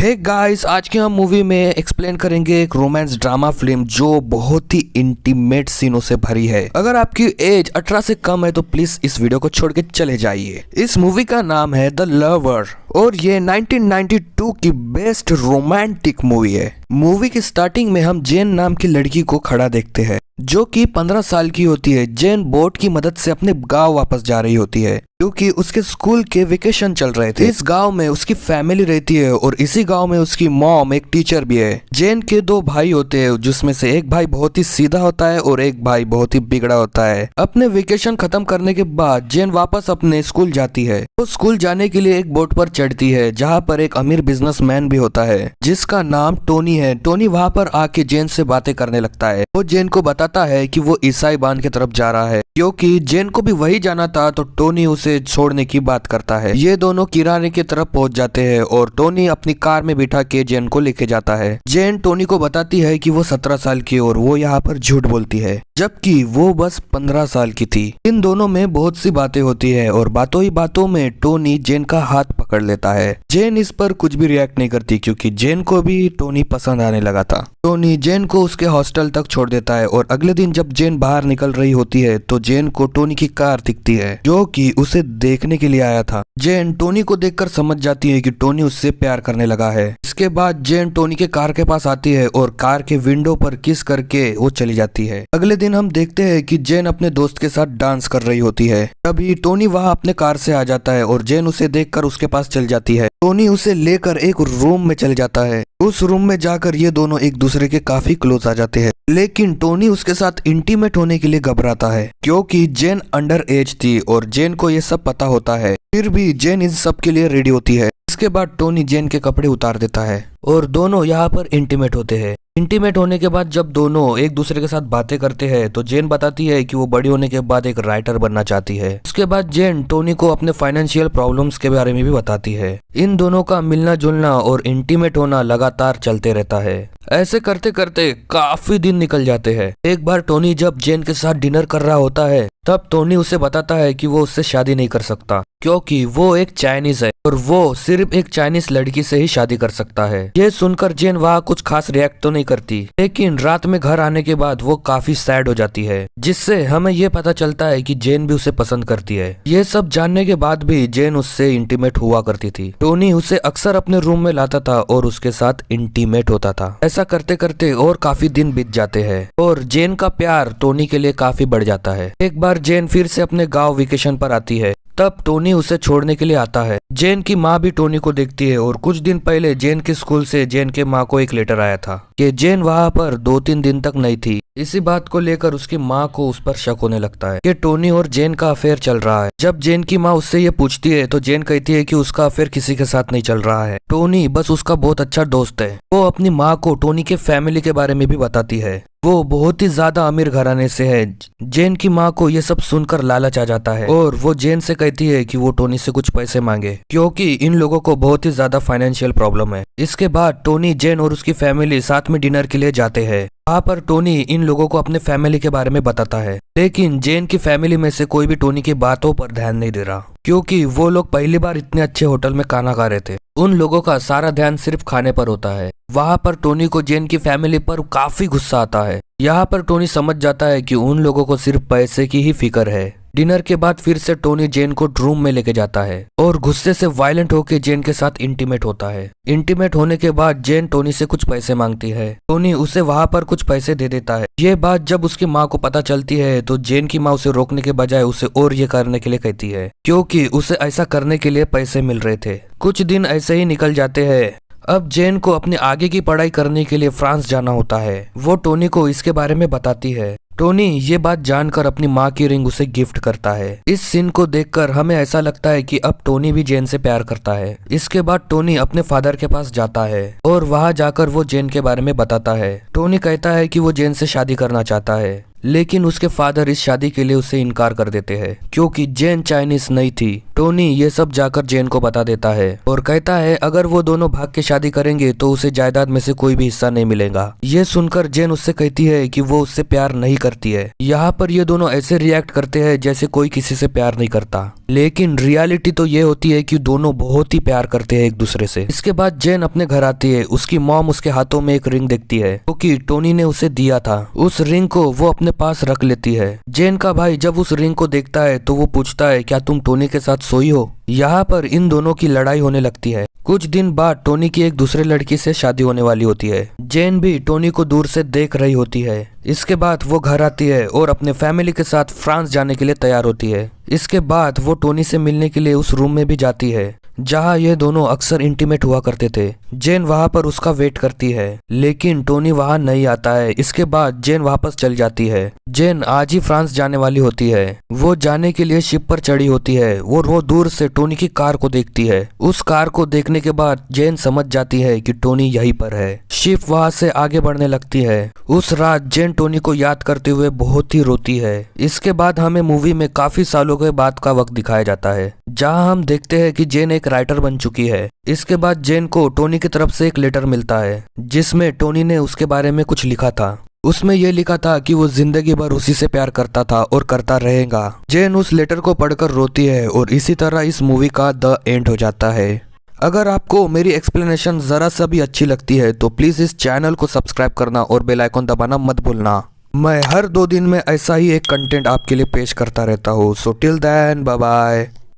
Hey guys, आज की हम मूवी में एक्सप्लेन करेंगे एक रोमांस ड्रामा फिल्म जो बहुत ही इंटीमेट सीनों से भरी है। अगर आपकी एज 18 से कम है तो प्लीज इस वीडियो को छोड़ के चले जाइए। इस मूवी का नाम है द लवर और ये 1992 की बेस्ट रोमांटिक मूवी है। मूवी की स्टार्टिंग में हम जेन नाम की लड़की को खड़ा देखते हैं जो कि 15 साल की होती है। जेन बोट की मदद से अपने गांव वापस जा रही होती है क्योंकि उसके स्कूल के वेकेशन चल रहे थे। इस गांव में उसकी फैमिली रहती है और इसी गांव में उसकी मॉम एक टीचर भी है। जेन के दो भाई होते हैं जिसमें से एक भाई बहुत ही सीधा होता है और एक भाई बहुत ही बिगड़ा होता है। अपने वेकेशन खत्म करने के बाद जेन वापस अपने स्कूल जाती है। वो स्कूल जाने के लिए एक बोट पर चढ़ती है जहाँ पर एक अमीर बिजनेसमैन भी होता है जिसका नाम टोनी है। टोनी वहाँ पर आके जेन से बातें करने लगता है। वो जेन को बताता है कि वो ईसाई बान की तरफ जा रहा है क्योंकि जेन को भी वही जाना था, तो टोनी उसे छोड़ने की बात करता है। ये दोनों किराने की तरफ पहुंच जाते हैं और टोनी अपनी कार में बिठा के जेन को लेके जाता है। जेन टोनी को बताती है कि वो 17 साल की और वो यहाँ पर झूठ बोलती है जबकि वो बस 15 साल की थी। इन दोनों में बहुत सी बातें होती है और बातों ही बातों में टोनी जेन का हाथ पकड़ लेता है। जेन इस पर कुछ भी रिएक्ट नहीं करती क्योंकि जेन को भी टोनी पसंद आने लगा था। टोनी जेन को उसके हॉस्टल तक छोड़ देता है और अगले दिन जब जेन बाहर निकल रही होती है तो जेन को टोनी की कार दिखती है जो कि उसे देखने के लिए आया था। जेन टोनी को देखकर समझ जाती है कि टोनी उससे प्यार करने लगा है। इसके बाद जेन टोनी के कार के पास आती है और कार के विंडो पर किस करके वो चली जाती है। अगले दिन हम देखते हैं कि जेन अपने दोस्त के साथ डांस कर रही होती है। तभी टोनी वहां अपने कार से आ जाता है और जेन उसे देखकर उसके पास चल जाती है। टोनी उसे लेकर एक रूम में चल जाता है। उस रूम में जाकर ये दोनों एक दूसरे के काफी क्लोज आ जाते हैं, लेकिन टोनी उसके साथ इंटीमेट होने के लिए घबराता है क्योंकि जेन अंडर एज थी और जेन को ये सब पता होता है। फिर भी जेन इन सब के लिए रेडी होती है। इसके बाद टोनी जेन के कपड़े उतार देता है और दोनों यहाँ पर इंटीमेट होते हैं। इंटीमेट होने के बाद जब दोनों एक दूसरे के साथ बातें करते हैं तो जेन बताती है कि वो बड़ी होने के बाद एक राइटर बनना चाहती है। उसके बाद जेन टोनी को अपने फाइनेंशियल प्रॉब्लम्स के बारे में भी बताती है। इन दोनों का मिलना जुलना और इंटीमेट होना लगातार चलते रहता है। ऐसे करते करते काफी दिन निकल जाते हैं। एक बार टोनी जब जेन के साथ डिनर कर रहा होता है तब टोनी उसे बताता है कि वो उससे शादी नहीं कर सकता क्योंकि वो एक चाइनीज है और वो सिर्फ एक चाइनीज लड़की से ही शादी कर सकता है। ये सुनकर जेन वहाँ कुछ खास रिएक्ट तो नहीं करती, लेकिन रात में घर आने के बाद वो काफी सैड हो जाती है जिससे हमें ये पता चलता है कि जेन भी उसे पसंद करती है। ये सब जानने के बाद भी जेन उससे इंटीमेट हुआ करती थी। टोनी उसे अक्सर अपने रूम में लाता था और उसके साथ इंटीमेट होता था। ऐसा करते करते और काफी दिन बीत जाते हैं और जेन का प्यार टोनी के लिए काफी बढ़ जाता है। एक बार जेन फिर से अपने गांव वेकेशन पर आती है तब टोनी उसे छोड़ने के लिए आता है। जेन की माँ भी टोनी को देखती है और कुछ दिन पहले जेन के स्कूल से जेन के माँ को एक लेटर आया था कि जेन वहाँ पर 2-3 दिन तक नहीं थी। इसी बात को लेकर उसकी माँ को उस पर शक होने लगता है कि टोनी और जेन का अफेयर चल रहा है। जब जेन की माँ उससे ये पूछती है तो जेन कहती है कि उसका अफेयर किसी के साथ नहीं चल रहा है, टोनी बस उसका बहुत अच्छा दोस्त है। वो अपनी माँ को टोनी के फैमिली के बारे में भी बताती है। वो बहुत ही ज्यादा अमीर घराने से है। जेन की माँ को ये सब सुनकर लालच आ जाता है और वो जेन से कहती है कि वो टोनी से कुछ पैसे मांगे क्योंकि इन लोगों को बहुत ही ज्यादा फाइनेंशियल प्रॉब्लम है। इसके बाद टोनी, जेन और उसकी फैमिली साथ में डिनर के लिए जाते हैं। वहाँ पर टोनी इन लोगों को अपने फैमिली के बारे में बताता है, लेकिन जेन की फैमिली में से कोई भी टोनी की बातों पर ध्यान नहीं दे रहा क्योंकि वो लोग पहली बार इतने अच्छे होटल में खाना खा रहे थे। उन लोगों का सारा ध्यान सिर्फ खाने पर होता है। वहाँ पर टोनी को जेन की फैमिली पर काफी गुस्सा आता है। यहाँ पर टोनी समझ जाता है कि उन लोगों को सिर्फ पैसे की ही फिक्र है। डिनर के बाद फिर से टोनी जेन को रूम में लेके जाता है और गुस्से से वायलेंट होकर जेन के साथ इंटीमेट होता है। इंटीमेट होने के बाद जेन टोनी से कुछ पैसे मांगती है। टोनी उसे वहाँ पर कुछ पैसे दे देता है। ये बात जब उसकी माँ को पता चलती है तो जेन की माँ उसे रोकने के बजाय उसे और ये करने के लिए कहती है क्योंकि उसे ऐसा करने के लिए पैसे मिल रहे थे। कुछ दिन ऐसे ही निकल जाते हैं। अब जेन को अपनी आगे की पढ़ाई करने के लिए फ्रांस जाना होता है। वो टोनी को इसके बारे में बताती है। टोनी ये बात जानकर अपनी माँ की रिंग उसे गिफ्ट करता है। इस सीन को देखकर हमें ऐसा लगता है कि अब टोनी भी जेन से प्यार करता है। इसके बाद टोनी अपने फादर के पास जाता है और वहाँ जाकर वो जेन के बारे में बताता है। टोनी कहता है कि वो जेन से शादी करना चाहता है, लेकिन उसके फादर इस शादी के लिए उसे इनकार कर देते हैं क्योंकि जेन चाइनीज नहीं थी। टोनी ये सब जाकर जेन को बता देता है और कहता है अगर वो दोनों भाग के शादी करेंगे तो उसे जायदाद में से कोई भी हिस्सा नहीं मिलेगा। ये सुनकर जेन उससे कहती है कि वो उससे प्यार नहीं करती है। यहाँ पर ये दोनों ऐसे रिएक्ट करते हैं जैसे कोई किसी से प्यार नहीं करता, लेकिन रियलिटी तो ये होती है कि दोनों बहुत ही प्यार करते हैं एक दूसरे से। इसके बाद जेन अपने घर आती है। उसकी मॉम उसके हाथों में एक रिंग देखती है क्योंकि टोनी ने उसे दिया था। उस रिंग को वो अपने पास रख लेती है। जेन का भाई जब उस रिंग को देखता है तो वो पूछता है क्या तुम टोनी के साथ सोई हो। यहाँ पर इन दोनों की लड़ाई होने लगती है। कुछ दिन बाद टोनी की एक दूसरे लड़की से शादी होने वाली होती है। जेन भी टोनी को दूर से देख रही होती है। इसके बाद वो घर आती है और अपने फैमिली के साथ फ्रांस जाने के लिए तैयार होती है। इसके बाद वो टोनी से मिलने के लिए उस रूम में भी जाती है जहाँ ये दोनों अक्सर इंटीमेट हुआ करते थे। जेन वहाँ पर उसका वेट करती है लेकिन टोनी वहाँ नहीं आता है। इसके बाद जेन वापस चल जाती है। जेन आज ही फ्रांस जाने वाली होती है। वो जाने के लिए शिप पर चढ़ी होती है। वो दूर से टोनी की कार को देखती है। उस कार को देखने के बाद जेन समझ जाती है कि टोनी यहीं पर है। शिप वहाँ से आगे बढ़ने लगती है। उस रात जेन टोनी को याद करते हुए बहुत ही रोती है। इसके बाद हमें मूवी में काफी सालों के बाद का वक्त दिखाया जाता है जहाँ हम देखते हैं कि जेन एक राइटर बन चुकी है। इसके बाद जेन को टोनी की तरफ से एक लेटर मिलता है जिसमें टोनी ने उसके बारे में कुछ लिखा था। उसमें यह लिखा था कि वो जिंदगी भर उसी से प्यार करता था और करता रहेगा। जेन उस लेटर को पढ़कर रोती है और इसी तरह इस मूवी का द एंड हो जाता है। अगर आपको मेरी एक्सप्लेनेशन जरा सा भी अच्छी लगती है तो प्लीज इस चैनल को सब्सक्राइब करना और बेल आइकन दबाना मत भूलना। मैं हर 2 दिन में ऐसा ही एक कंटेंट आपके लिए पेश करता रहता हूँ। So till then bye bye.